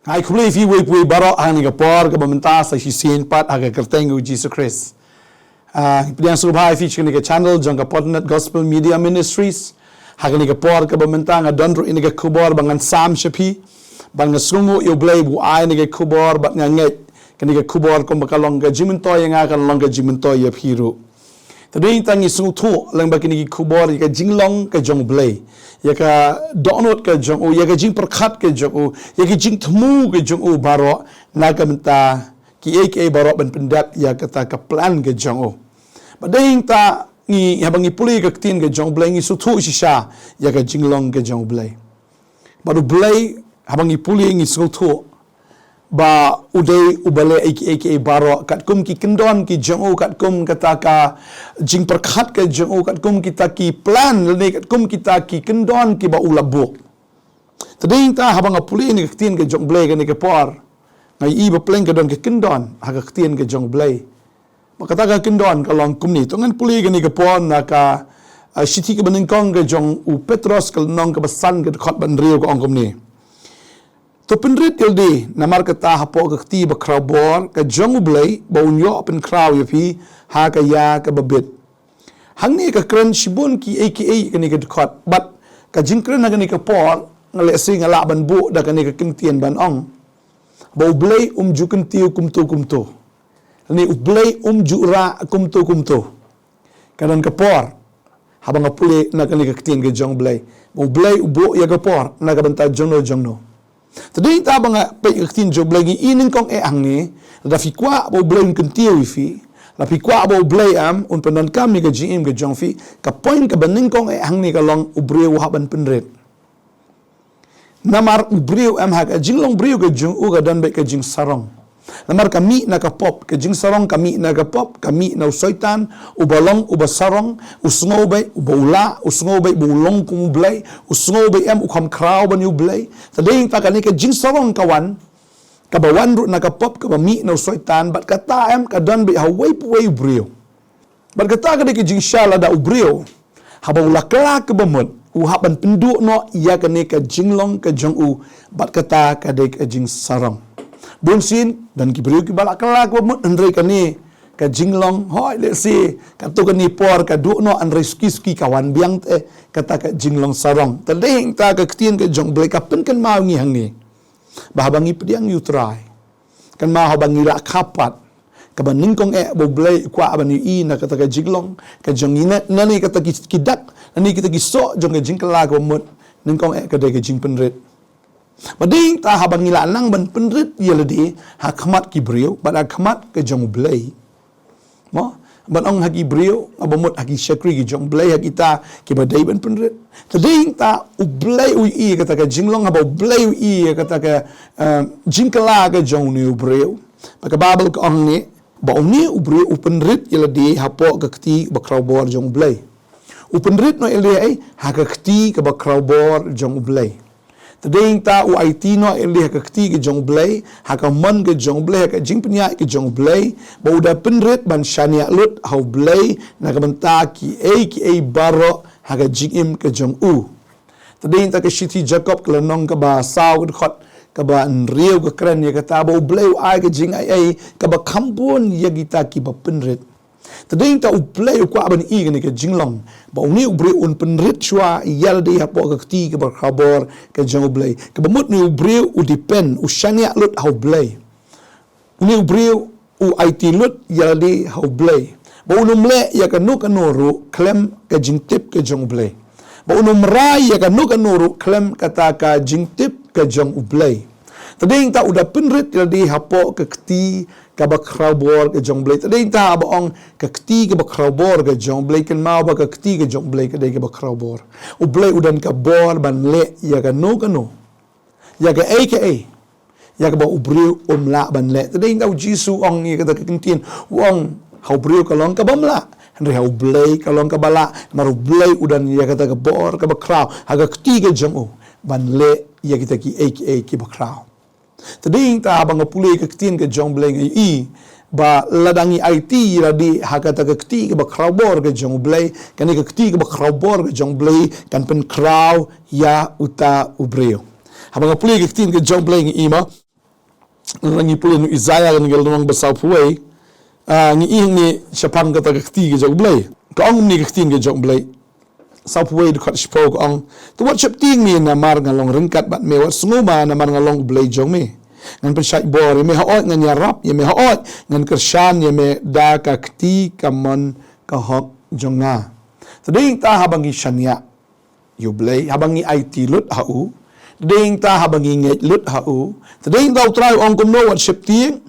Ai kublai fi we baro ani ka por ka bamenta sa hisin pat aga kertengu Jesus Christ. Pilihan subhai fi chini ka channel jong ka Potternet Gospel Media Ministries. Haga ni ka por ka bamenta nga donro ini ka khubor bangan sam shapi. Bang sungu yo blay bu ai ni ka khubor bat nga nget. Kani ka khubor ko makalong ka jimintoy nga kan long ka jimintoy ya phiru. Tadi tangi sungu tu lang bakini ka khubor ka jinglong ka jong blay. Ya ka donut ka jong u ya ka jing perkhat ka jong u ya ka jing temu ka jong u baro na ka menta ki baro ban pendat ya kata ka plan ka jong u bading ta ngi habang ipuli ka tin ka jong blay ngi sutu shisha ya ka jinglong ka jong blay baru blay habang ipuli ngi sutu ba udai ubale aka baro kat kum ki kendon ki jong u kat kum kata ka jing perkhat ka jong u kat kum kita ki plan ni kat kum kita ki kendon ki ba ulabuk tading ta habang apuli ni tin ka jong blay ka ni ka por ngai i ba plan ka don ka kendon ha ka tin ka jong blay makata ka kendon ka long kum ni tongan puli ka ni ka por na ka shiti ka baning kong ka jong u petros ka nong ka basan ka khot ban riu ka ong kum ni to penrit yaldi namar kata hapo ka kti ba khubor ka jong blay ba unyo pen kraw yapi ha ka ya ka babit hangni ka kren shibun ki aka ka ni ka khot bat ka jingkren na ka ni ka por ngale sing ala ban bu da ka ni ka kintien ban ong ba blay jingkyntiew kumto ni blay jura kumto kanan ka por habang apuli na ka ni ka kintien ka jong blay ba blay ubo ya ka por na ka banta jongno tadi ta banga pe tin job lagi inin kong ang ni da fi kwa bo blay jingkyntiew fi la fi kwa bo blay am un penan kam ni ka gm ka jong fi ka point ka baning kong ang ni ka long ubreu haban penret namar ubreu am ha ka jinglong breu ka jong u ka dan be ka jing sarong namar kami na ka pop ka jing sarong kami na ka pop kami na soitan ubalong ubasarong usngobe ubula usngobe bulong kum blay usngobe am ukham kraw ban yu blay tading ta kani ka jing sarong kawan ka bawan ru na ka pop ka mi na soitan bat kata am ka dan be haway breu bat kata ka de ka jing shala da ubreu habaw lakla ka bamot uhaban pendu no iya kani ka jinglong ka jong u bat kata ka de ka jing sarong bunsin dan kibriu ki balak kelak wa mut andre kani ka jinglong hoi le si ka tu kani por ka du no andre ski kawan biang te kata ka jinglong sarong tading ta ka ktien ka jong blay ka pen kan mau ngi hang ni bahabangi pediang you try kan mau habangi la kapat ka baning kong bo blay kwa ban i na kata ka jinglong ka jong ina nani kata kidak nani kita giso jong ka jingkelak wa mut ning kong ka de ka jing penret bading ta habang ngila nang ban penrit yeladi ha khamat ki brio bada khamat ke jong blay mo ban ong hagi brio abamut hagi shakri ki jong blay kita ki badai ban penrit tading ta ublay ui kata ka jinglong aba blay ui kata ka jingkala ka jong ni brio maka babel ka ong ni ba ong ni brio upenrit yeladi hapo ka kti ba khubor jong blay upenrit no yeladi ai ha ka kti ka ba khubor jong blay tading ta u IT no eli ka kti ke jong blay ha ka man ke jong blay ka jing pnya ke jong blay ba uda penret ban shania lut how blay na ka banta ki baro ha ka jing im ke jong u tading ta ka shiti jacob ka nong ka ba saw khot ka ba riu ka kran ya ka ta ba blay ai ka jing ai ka ba khambon ya gita ki ba penret tading ta uplay kwa ban i ni ka jinglong ba uni ubri un penrit chwa yaldi hapo ka kti ka ba khubor ka jong blay ka ba mut ni ubri u depend u shania lut how blay uni ubri u IT lut yaldi how blay ba unum le ya ka nu ka noru klem ka jingtip ka jong blay ba unum rai ya ka nu ka noru klem kata ka jingtip ka jong blay tading ta uda penrit yaldi hapo ka kti ka ba khubor ka jong blay tading ta ba ong ka kti ka ba khubor ka jong blay kan mau ba ka kti ka jong blay ka de ka ba khubor u blay udan ka bor ban le ya ka no ya ka aka ya ka ba ubriu la ban le tading ta jisu ong ni ka ta kintien wong hau briu ka long ka bamla andre hau blay ka long ka bala maru blay udan ya ka ta ka bor ka ba kraw ha ka kti ka jong u ban le ya kita ki aka ki ba kraw tading ta bang pulih ke ktin ke jong blay i ba ladangi IT radi hakata ke kti ke ba khubor ke jong blay kan ke kti ke ba khubor ke jong blay kan pen kraw ya uta ubreo habang pulih ke ktin ke jong blay i ma Ngi pulin Isaiah kan gal nang basau puai. Ngi ni siapang kata kati ke jong blai. Ka ong ni kati ke jong blai. Sau puai dekat spok ong. Tu wat chep ting ni na mar ngalong ringkat bat me wat snguma na mar ngalong blai jong me. Ngan pensai bor me haot ngan yarap ye me haot ngan kershan ye me da ka kti kamon ka hok jong nga. Tading ta habangi shanya. Yu blai habangi IT lut hau. Tading ta habangi nget lut hau. Tading ta utrai ong kumno wat chep ting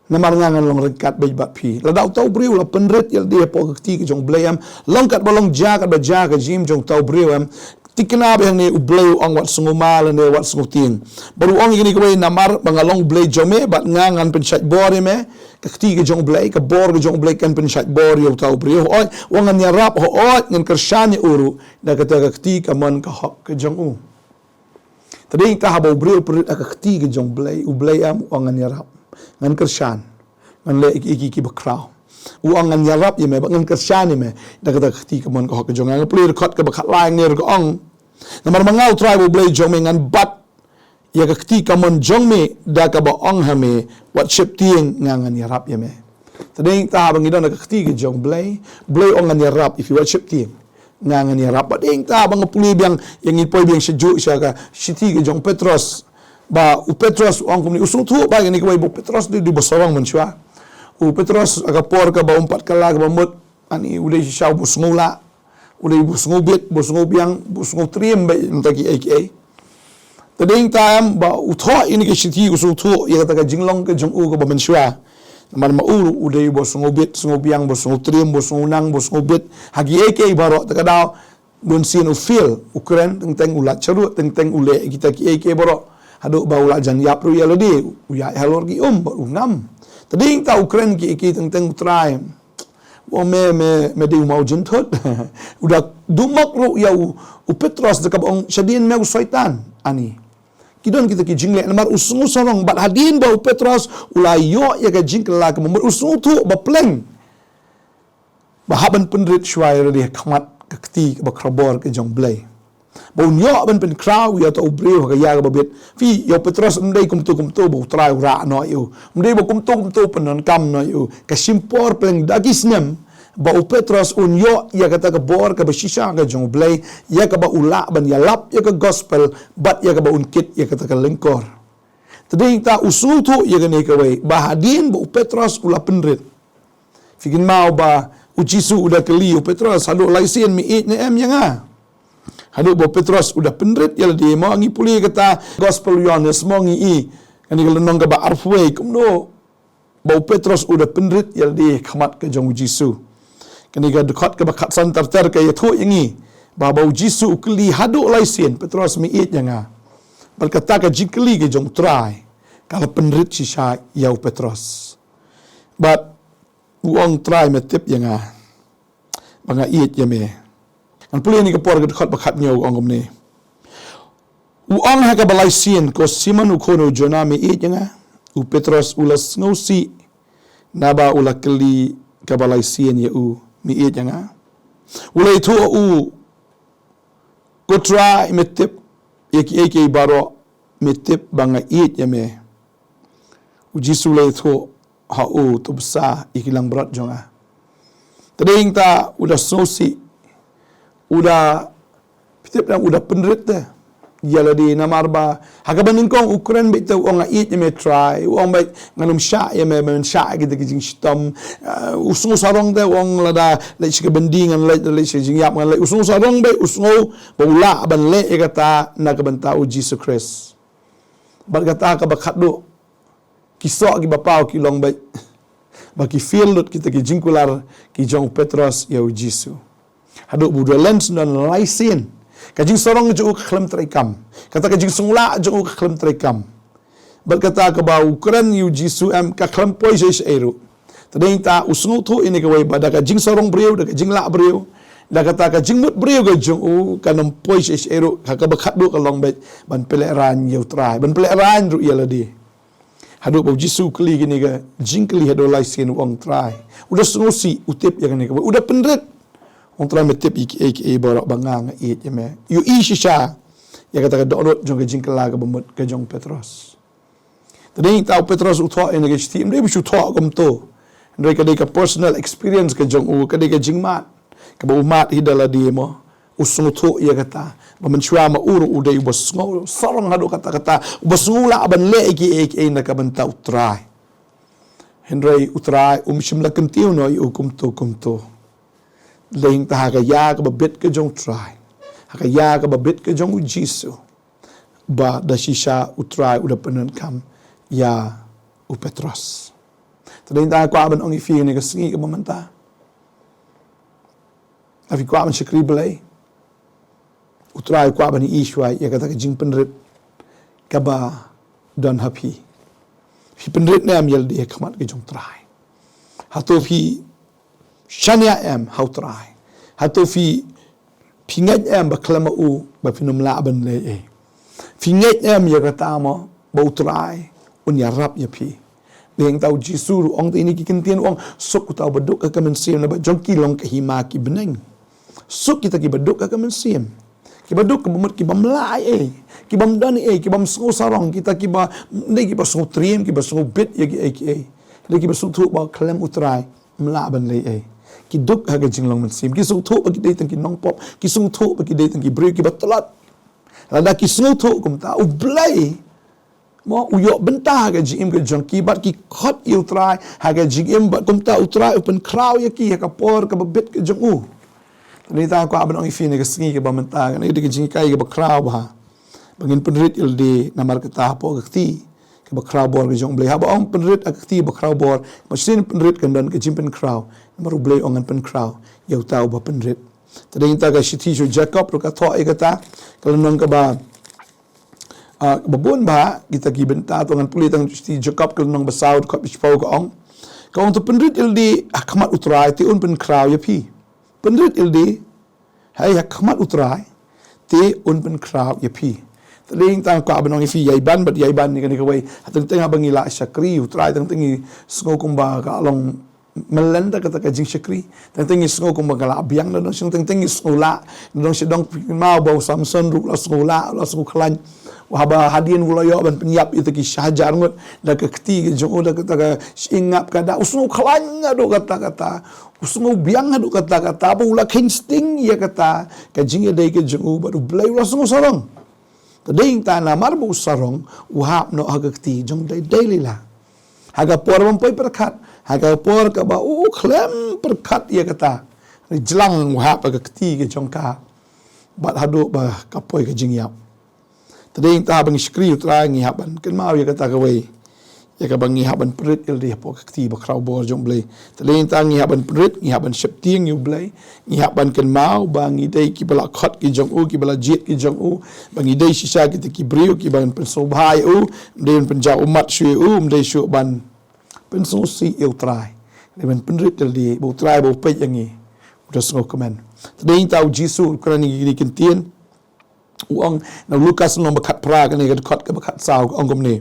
na marangan long ringkat bay bat pi la daw taw briw la penret yel de po kti ke jong blayam long kat balong jagat ba jaga jim jong taw briw am tikna ba ni ublew ang wat sunguma la ne wat sungutin baru ong gini ko namar bangalong blay jome bat ngangan pensat bor me kti ke jong blay ka bor ke jong blay kan pensat bor yo taw briw oi wangan ya rap ho oi ngan kersani uru da kata kti ka mon ka hok ke jong u tading ta habo briw per kti ke jong blay ublay am wangan ya rap ngan kershan ngan le iki bakraw uang ngan yarap ye me ngan kershan ye me da kata khti kamon ko jong ngan pli record ka bakhat laing ne ko ong namar mangau try bo blay jong me ngan bat ya ka khti kamon jong me da ka ba ong ha me wat chip tieng ngan yarap ye me tading ta bang idon ka khti ke jong blay ong ngan yarap if you wat chip tieng ngan yarap ba ding ta bang pli biang yang ipoi biang sejuk sya ka siti ke jong Petros ba u Petros ang kumni usung tu ba ni kawai bu Petros di basawang menchua u Petros aga por ka ba umpat kala ka mut ani ulai siaw bu sngula ulai bu sngbit bu sngobiang bu sngotriem ba ntaki aka tading tam ba u tho ini ke siti usung tu ya kata ka jinglong ke jong u ka ba menchua man ma uru ulai bu sngbit sngobiang bu sngotriem bu sngonang bu sngbit hagi aka baro ta daw bun sin u feel ukren teng ulat charut teng ule kita ki aka baro haduk bau la jan yap ru yalo di uya halor ki ngam tading ta ukren ki teng try wo me di mau jentot udah dumak ru ya u Petros de kabong shadin me syaitan ani kidon kita ki jingle namar usung sorong bat hadin bau Petros ulai yo ya ka jingla ka member usung tu ba pleng ba haban pendrit shwai ri khamat ka kti ba khubor ke jong blai bau nyo ban pen kraw ya to breu ka ya ba bit fi yo Petros mdei kumtu bo trai ra no yo mdei bo kumtu penon kam no yo ka simpor pleng dagisnem ba Petros unyo ya kata ka bor ka basisha ka jong blai ya ka ba ula ban ya lap ya ka gospel bat ya ka ba unkit ya kata ka lengkor tading ta usutu ya ka ne ka wei ba hadin ba Petros ula penrit figin mau ba ujisu udah keli Petros halu laisen mi it ne em yang haduk bo Petros udah penrit ya di mau ngi puli kata gospel Yohanes mau ngi kan kalau nong ka ba arfwe kumno bo Petros udah penrit ya di khamat ke jong Jisu kan ga dekat ke bakat santar ter ke yathu yangi ba bo Jisu kli haduk laisen Petros mi it yang berkata ka jikli ke jong try kalau penrit sisa ya Petros but uang try metip yang banga it ya me an puli ni ka por ka bakhat nyo ong ni uang ha ka balai sin ko siman u kono jona me e janga u Petros ulas ngosi naba ula kli ka balai sin ya u mi e janga ulai tu u ko try metip eki baro metip banga it ya me u Jisu le tu ha u tu bsa ikilang berat jonga tading ta udah ngosi udah pitip yang udah penrit deh yala di namarba hagabanin kong ukren bit ong it me try ong bait nganum sha me sha gitu kijing shitam usung sarong deh ong lada le sik bendingan le sik jing yap le usung sarong be usung bola ban le kata na kabanta u Jesus Christ bar kata ka bakhat do kisok ki bapau ki long bait bagi feel lut kita kijing kular ki jong Petros ya u Jesus haduk budua lens dan laisin kajing sorong ju khlam traikam kata kajing sungla ju khlam traikam berkata ke bau kran yu Jisu am ka khlam poi je eru tading ta usngu thu ini ke wai pada kajing sorong breu da kajing la breu da kata kajing mut breu ke ju kanam poi je eru ka bakhat du ka long bet ban peleran yu trai ban peleran ru ya ladi haduk bau Jisu kli gini ke jing kli hado laisin wong trai udah sungusi utip ya kan ke udah penret orang try metip iki barak bangang it ya me yu shisha ya kata ka dorot jong ke jingkela ke bemut ke jong Petros Tading tau Petros utho in ke steam dei bisu tho kumto. Ndoi kadai ka personal experience ke jong u kadai ka jingmat. Ka ba umat hidala di mo. Usung tho ia kata. Ba menchua ma uru udai ubasngo sarong hadu kata-kata ubasngula aban le iki na ka banta utrai. Hendrai utrai shimla kentiu no yu kumto. Leing ta ka ya ka babit ke jong try. Haka ya ka babit ke jong u Jisu. Ba da shisha utrai uda penan kam ya u Petros. Tading ta kwa ban ong ifi ni ka singi ka mamanta. Afi kwa ban shikri belai. Utrai kwa ban ishwai ya kata ka jing penrit ka ba don happy. Fi penrit na am yel di kamat ke jong try. Hato fi shania am how try. Hato fi pingat am ba klama u ba pinum la ban le. Pingat am ya kata mo ba utrai un ya rap ya pi. Deng tau Jisu ong ini ki kentien ong sok tau beduk ka mensim na ba jong kilong ka hima ki beneng. Sok kita ki beduk ka mensim. Ki beduk ka bumut ki bamlai ki bam dan ki bam sngo sarong kita ki ba nei ki ba sngo triem ki ba sngo bit ya ki le ki ba sngo tu ba klem utrai mla ban le ki duk ha ga jinglong mensim ki sngo tu ba ki dei tang ki nong pop ki sngo tu ba ki dei tang ki bre ki ba talat. Lada ki sngo tu kum ta u blai mo uyok bentah ke jim ke jong kibat ki khot utrai ha ke jim bat kumta utrai open crow ya ki ka por ka bit ke jong u ni ta ko abang ifi ne ke singi ke ba mentah ne de ke jing kai ke ba crow ba bangin penrit il de namar ke ta po ke ti ke ba crow bor ke jong blai ha ba ong penrit ak ti ba crow bor masin penrit kan dan ke jim pen crow namar blai ong an pen crow yau tau ba penrit tading ta ka shiti jo Jacob ro ka tho e ka ta kalau nong ka ba babon ba kita ki benta tu ngan puli tang sti Jacob ke nong basaud ko bispau ko ong ka ong tu penrit ildi akmat utrai ti un pen kraw ya pi penrit ildi hai akmat utrai ti un pen kraw ya pi tling tang ko abanong ifi yaiban bat yaiban ni kan ka wei tang tang bangila syakri utrai tang tingi sngo kumba ka along melanda kata ka jing syakri tang tingi sngo kumba ka la biang na sing tang tingi sngola dong sidong mau bau samson ru la sngola la sngo klan wahaba hadian gulayo ban penyap itu ki syajar ngut da ke keti ke jong da kata ka ingap kada usung klan ado kata usung biang ado kata apa ula kinsting ya kata ka jing dai ke jong baru blai usung sarong tading ta na mar bu sarong wahap no ha keti jong dai daily la haga por mampai perkat haga por ka ba klem perkat ya kata jelang wahap ka keti ke jong ka bat hadu ba kapoi ke jing yap tading ta bang skri utrai ngi haban ken mau ya kata kawai ya ka bang ngi haban prit il dia po kti ba kraw bor jong blai tading ta ngi haban prit ngi haban septing yu blai ngi haban ken mau bang ngi dei ki bala khot ki jong u ki bala jit ki jong u bang ngi dei sisa ki ki brio ki bang pen so bhai u den pen ja umat shui dei shu ban pen so si utrai le ban prit il di bo utrai bo pe yang ngi udah so komen tading ta Jisu krani gi kentien uang na Lukas nong bakat pra kan ni kat ke bakat sau ong kom ni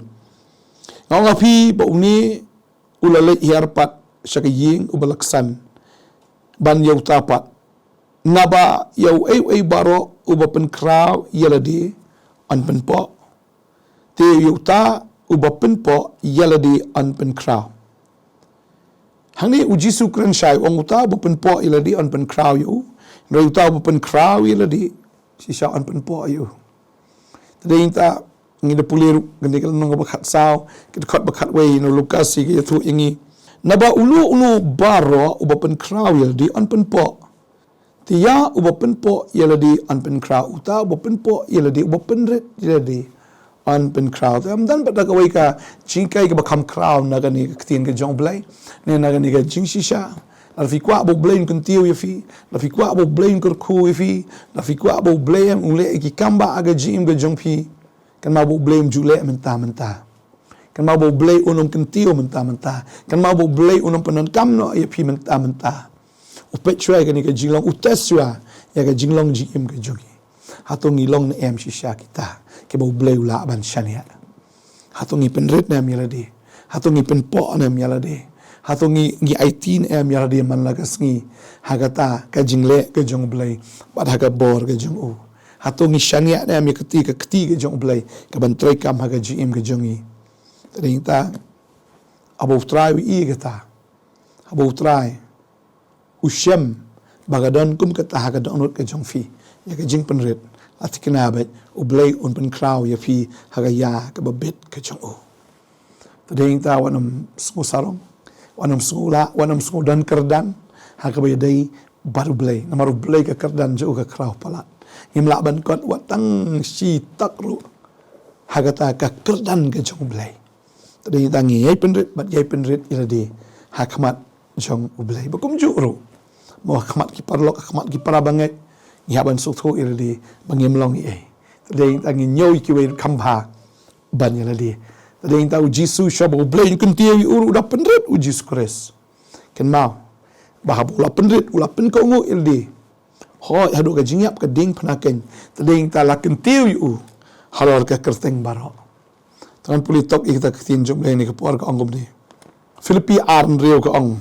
ngong api ba uni ulale hiarpat syakaying ubalaksan ban yau tapat naba yau ai baro ubapen kraw yaladi an pen po te yau ta ubapen po yaladi an pen kraw hangni uji sukran shai ong uta ubapen po yaladi an pen kraw yu no uta ubapen kraw yaladi si saan pen po ayo tading ta ngi de puliru gande kal nong bakat saw kit khot bakat we no Lukas si ke thu ingi naba ulu baro uba pen kraw yel di an pen po tiya uba pen po yel di an pen kraw uta uba pen po yel di uba pen ret yel di an pen kraw am dan pada ka we ka jingkai ka bakam kraw na gani ka tin ka jong blai ne na gani ka jing shisha la fi kwa bo blame kuntiu ya fi la fi kwa bo blame kur khu ya fi la fi kwa bo blame ule ki kamba aga jim ga jong pi kan ma bo blame jule menta kan ma bo blame unum kuntiu menta kan ma bo blame unum penan kam no ya pi menta upet chwa ga ni ga jinglong uteswa ya ga jinglong jim ga jogi hatong ilong na em shisha kita ke bo blame la ban shania hatong i penret na melody hatong i pen po na melody hatongi ngi IT em yara dia man lagas ngi hagata ka jingle ke jong blai bad haga bor ke jong u hatongi shania em keti ke jong blai ka ban troi kam haga jim ke jongi Tadi ta abo try wi kata. Abo try usyam bagadon kum kata hagadon not ke jong fi. Ya ke jing penrit atikna bet ublay un pen kraw ya fi hagaya ke babet ke jong o. Tadi ta wanam sku sarong wanam sula wanam sku dan kerdan hagabay dai baru blay namaru blay ke kerdan jo ke kraw palat. Himla ban kot watang si takru hagata ka kerdan ke jong blay. Tadi ta ngi penrit bat yai penrit iladi hakmat jong ublay bakum juru mo hakmat ki parlok hakmat ki parabanget ngiaban sukho iladi bangimlong e. Tadi ta ngi nyoy ki we kambha ban iladi. Tadi ta ujisu shabo ublay jingkyntiew uru da penrit ujis kres. Ken mau bahabola penrit ula pen ko ngu iladi. Hoi hadu ka jingyap ka ding penaken. Tadi ta la kyntiew u halor ka kerteng baro. Tangan puli tok kita ketin jom ni ke puar ka ongom ni. Filipi arn rio ka ong.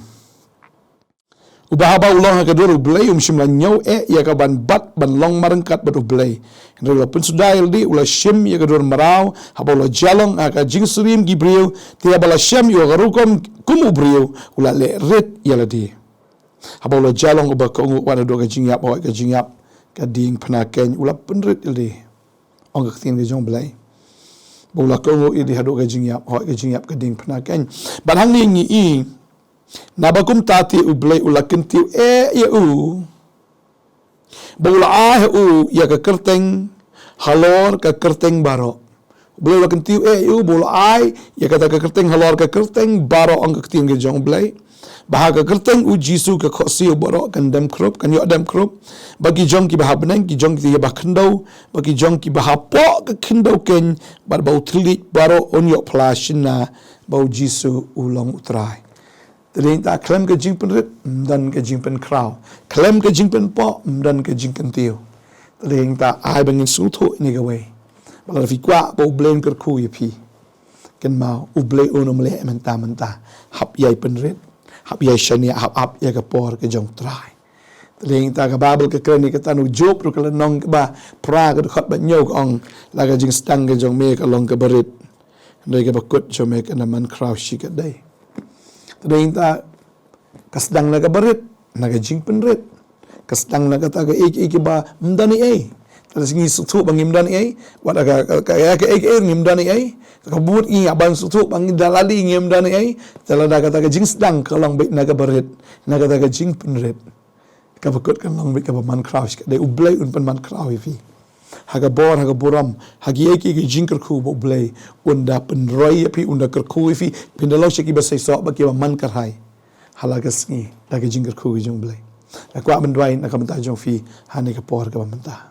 Ubahaba ulang ka dulu blay shimla nyau ya ka ban bat ban long marengkat bat blay. Henry la pun sudail di ula shim ya ka dur marau haba ula jalong ka jingsurim gibriu tia bala shim yo garukom kumu briu ula le ret ya la di. Haba ula jalong uba ka ungu wana do ka jingyap ka jingyap ka ding penaken ula penrit ildi. Ong ka ketin ke jong blay. Bola kongo idi hadu ka jingyap ka ding penaken. Ban hang ni ngi nabakum tati ublay ula kyntiew ya u. Bola ya ka kerteng halor ka kerteng baro. Ublay ula kyntiew ya u bola ya ka kerteng halor ka kerteng baro ang ka ketin ke jong blay. Bahaga kerteng u jisu ke khosi baro kan dem krop kan yo dem krop bagi jong ki bahab nang ki jong ki bah kendau bagi jong ki bahapo ke kendau ken bar bau tlit baro on yo plashina bau jisu ulong utrai. Tadi ta klem ke jing penrit dan ke jing pen kraw klem ke jing pen po dan ke jingkyntiew. Tadi ta ai bangin sutho ni ga we bala fi kwa bau blame ker khu ye pi ken mau u blay onum le menta hap yai penrit hap yai shania hap ya ka por ke jong trai. Tadi ta ka babel ke kreni ke tanu job ru ke nong ke ba pra ke khot ba nyau ka ong la ka jing stang ke jong me ka long ke berit ndai ke bakut jong me ke naman kraw shi ke dai. Tadi ta kasdang na ka berit na ka jing penrit kasdang na ka ta ka ik ba mdani ai. Tadi singi sutu bangim dani ai wat ka ik ngim dani ai kabut i aban sutu bang dalali ngim dani ai talada kata ka jing sedang kalong bit naga berit naga ta ka jing penrit ka bakut kan long bit ka man kraus ka de ublay un pen man krawi fi haga bor haga buram hagi ki jing kerku bo ublay unda penroi pi unda kerku fi pindalo shiki ba sai so ba ki man karhai halaga sngi daga jing kerku jong ublay akwa bendwai na ka menta jong fi hani ka por ka menta.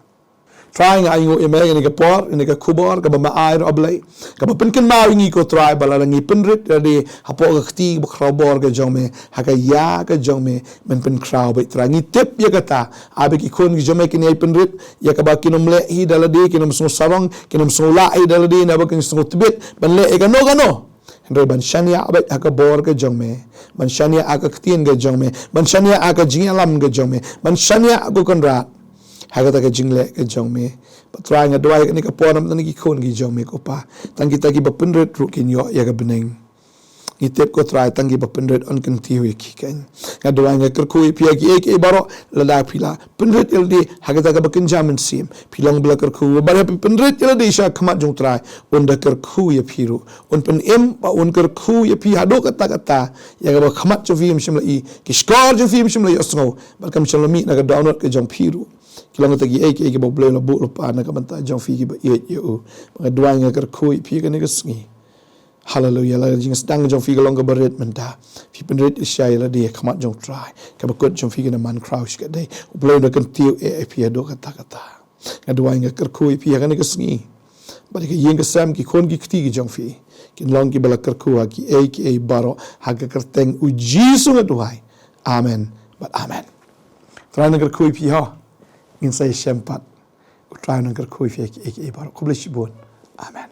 Trying ayo emeng ni ka por ni ka khubor ka ba air oblay ka ba penken mau ngi ko try bala ngi penrit di hapo ka khti ba khobor ka jong me haka ya ka jong me men pen kraw ba tra ngi tip ya kata abe ki kon ki jong me ki penrit ya ka ba kinom le hi daladi kinom so sarong kinom so la hi daladi na ba kin so tibet ban le ka no Henry ban shania abe haka bor ka jong me ban shania aka khtin ka jong me ban shania aka jingalam ka jong me ban shania aku kon ra hagata ka jingle ka jong me patra nga dwai ni ka ponam ni ki khon gi jong me ko pa tangi ta ki ba penret ru kin yo ya ga beneng itep ko try tangi ba penret on kyntiew ki ken nga dwai nga ker khu pi ki ek e baro la da pila penret el di hagata ka ba kin jamin sim pilong bla ker khu ba penret el di sha khmat jong try on da ker khu ya piru on pen em ba on ker khu ya pi hado kata ya ga ba khmat jo vi shim la i ki score jo vi shim la yosno ba kam shalomi na ga download ka jong piru kilang tagi ek ba blay la bu pa na ka banta jong fi ki ba yo ba dwai nga ker khu pi ka ni ka sngi hallelujah la jing stang jong fi long ka baret menta fi penret shai la de khamat jong try ka ba kot jong fi ka man crouch ka dai blay na kyntiew pi do kata nga dwai nga ker khu pi ka ni ka sngi ba ka yeng ka sam ki khon ki khti ki jong fi kin long ki bala ker khu ki baro ha ka kerteng u jisu nga dwai amen but amen try na ker khu pi ha in say shempat try na ker khu fi ek baro kublish bon amen.